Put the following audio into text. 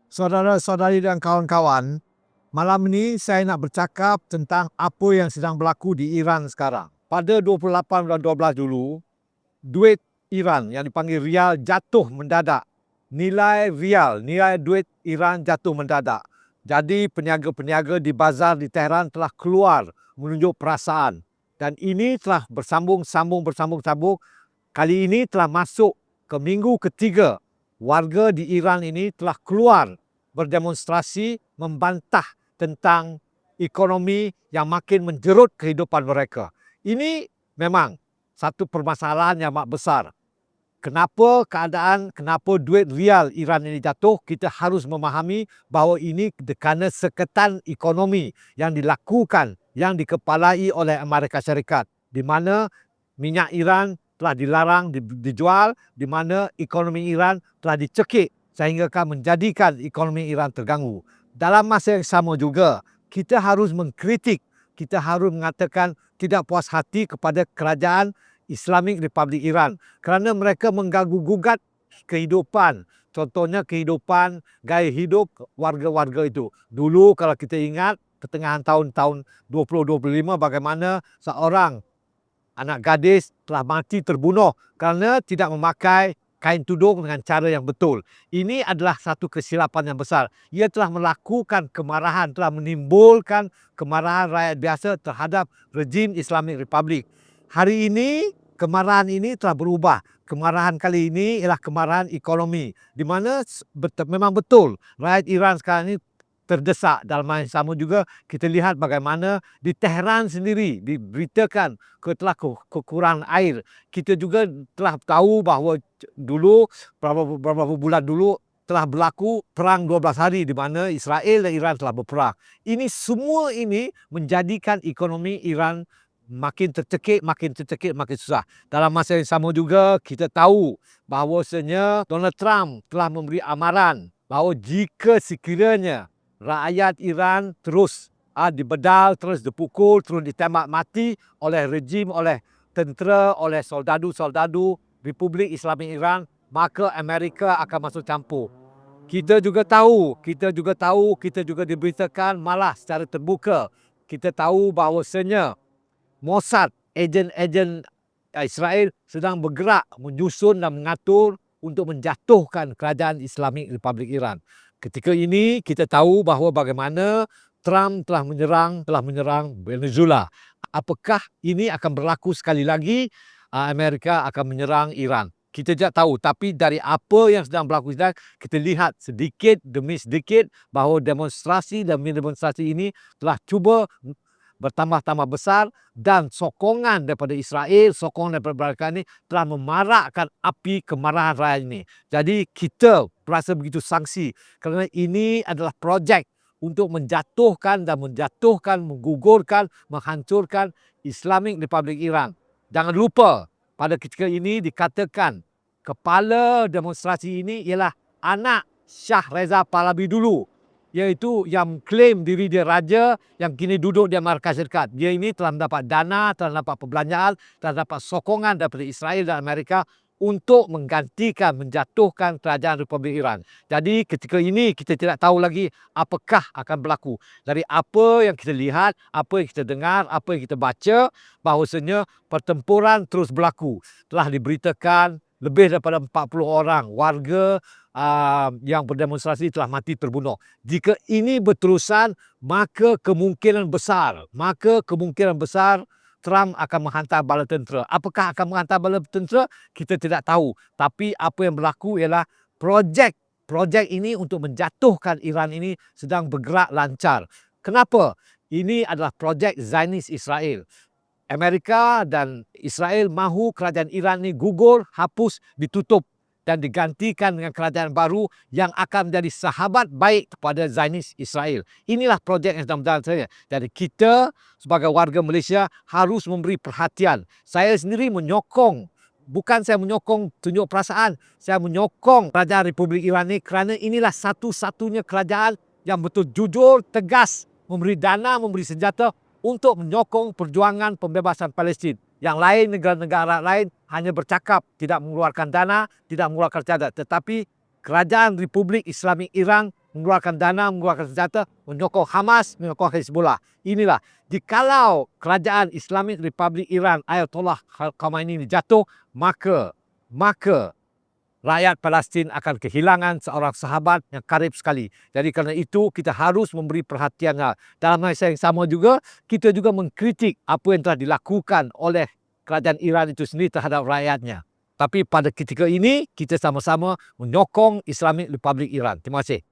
Saudara-saudari dan kawan-kawan, malam ini saya nak bercakap tentang apa yang sedang berlaku di Iran sekarang. Pada 28 bulan 12 dulu, duit Iran yang dipanggil rial jatuh mendadak. Nilai duit Iran jatuh mendadak. Jadi peniaga-peniaga di bazar di Tehran telah keluar menunjuk perasaan. Dan ini telah bersambung. Kali ini telah masuk ke minggu ketiga. Warga di Iran ini telah keluar berdemonstrasi membantah tentang ekonomi yang makin menjerut kehidupan mereka. Ini memang satu permasalahan yang amat besar. Kenapa duit rial Iran ini jatuh? Kita harus memahami bahawa ini kerana sekatan ekonomi yang dilakukan, yang dikepalai oleh Amerika Syarikat, di mana minyak Iran telah dilarang dijual, di mana ekonomi Iran telah dicekik sehingga menjadikan ekonomi Iran terganggu. Dalam masa yang sama juga, kita harus mengkritik, kita harus mengatakan tidak puas hati kepada kerajaan Islamic Republic Iran kerana mereka mengganggu-gugat kehidupan. Contohnya kehidupan, gaya hidup warga-warga itu. Dulu kalau kita ingat, pertengahan tahun 2025 bagaimana seorang anak gadis telah mati terbunuh kerana tidak memakai kain tudung dengan cara yang betul. Ini adalah satu kesilapan yang besar. Ia telah melakukan kemarahan, telah menimbulkan kemarahan rakyat biasa terhadap rejim Islamic Republic. Hari ini, kemarahan ini telah berubah. Kemarahan kali ini ialah kemarahan ekonomi, di mana memang betul rakyat Iran sekarang ini terdesak. Dalam masa yang sama juga kita lihat bagaimana di Tehran sendiri diberitakan telah kekurangan air. Kita juga telah tahu bahawa dulu beberapa bulan dulu telah berlaku perang 12 hari di mana Israel dan Iran telah berperang. Ini semua ini menjadikan ekonomi Iran makin tercekik, makin susah. Dalam masa yang sama juga kita tahu bahawasanya Donald Trump telah memberi amaran bahawa jika sekiranya rakyat Iran terus dibedal, terus dipukul, terus ditembak mati oleh rejim, oleh tentera, oleh soldadu-soldadu Republik Islamic Iran, maka Amerika akan masuk campur. Kita juga tahu, kita juga diberitakan malah secara terbuka. Kita tahu bahawasanya Mossad, ejen-ejen Israel sedang bergerak menyusun dan mengatur untuk menjatuhkan kerajaan Islamic Republic Iran. Ketika ini kita tahu bahawa bagaimana Trump telah menyerang Venezuela. Apakah ini akan berlaku sekali lagi? Amerika akan menyerang Iran. Kita tidak tahu, tapi dari apa yang sedang berlaku sekarang, kita lihat sedikit demi sedikit bahawa demonstrasi ini telah cuba bertambah-tambah besar dan sokongan daripada Israel, sokongan daripada mereka ini telah memarakkan api kemarahan rakyat ini. Jadi kita berasa begitu sangsi kerana ini adalah projek untuk menjatuhkan, menggugurkan, menghancurkan Islamic Republic Iran. Jangan lupa, pada ketika ini dikatakan kepala demonstrasi ini ialah anak Shah Reza Pahlavi dulu, iaitu yang klaim diri dia raja yang kini duduk di Amerika Syarikat. Dia ini telah mendapat dana, telah mendapat perbelanjaan, telah mendapat sokongan daripada Israel dan Amerika untuk menggantikan, menjatuhkan kerajaan Republik Iran. Jadi ketika ini kita tidak tahu lagi apakah akan berlaku. Dari apa yang kita lihat, apa yang kita dengar, apa yang kita baca, bahawasanya pertempuran terus berlaku. Telah diberitakan lebih daripada 40 orang warga yang berdemonstrasi telah mati terbunuh. Jika ini berterusan, maka kemungkinan besar Trump akan menghantar bala tentera. Apakah akan menghantar bala tentera? Kita tidak tahu. Tapi apa yang berlaku ialah projek ini untuk menjatuhkan Iran ini sedang bergerak lancar. Kenapa? Ini adalah projek Zionis Israel. Amerika dan Israel mahu kerajaan Iran ini gugur, hapus, ditutup dan digantikan dengan kerajaan baru yang akan menjadi sahabat baik kepada Zionis Israel. Inilah projek yang sedang berjalan. Jadi kita sebagai warga Malaysia harus memberi perhatian. Saya sendiri menyokong, bukan saya menyokong tunjuk perasaan, saya menyokong kerajaan Republik Iran ini kerana inilah satu-satunya kerajaan yang betul jujur, tegas, memberi dana, memberi senjata untuk menyokong perjuangan pembebasan Palestin. Yang lain, negara-negara lain hanya bercakap, tidak mengeluarkan dana, tidak mengeluarkan senjata. Tetapi kerajaan Republik Islamik Iran mengeluarkan dana, mengeluarkan senjata, menyokong Hamas, menyokong Hezbollah. Inilah, jikalau kerajaan Islamic Republic Iran Ayatollah Khamenei ini jatuh, maka rakyat Palestin akan kehilangan seorang sahabat yang karib sekali. Jadi kerana itu kita harus memberi perhatian. Dalam masa yang sama juga, kita juga mengkritik apa yang telah dilakukan oleh kerajaan Iran itu sendiri terhadap rakyatnya. Tapi pada ketika ini, kita sama-sama menyokong Islamic Republic Iran. Terima kasih.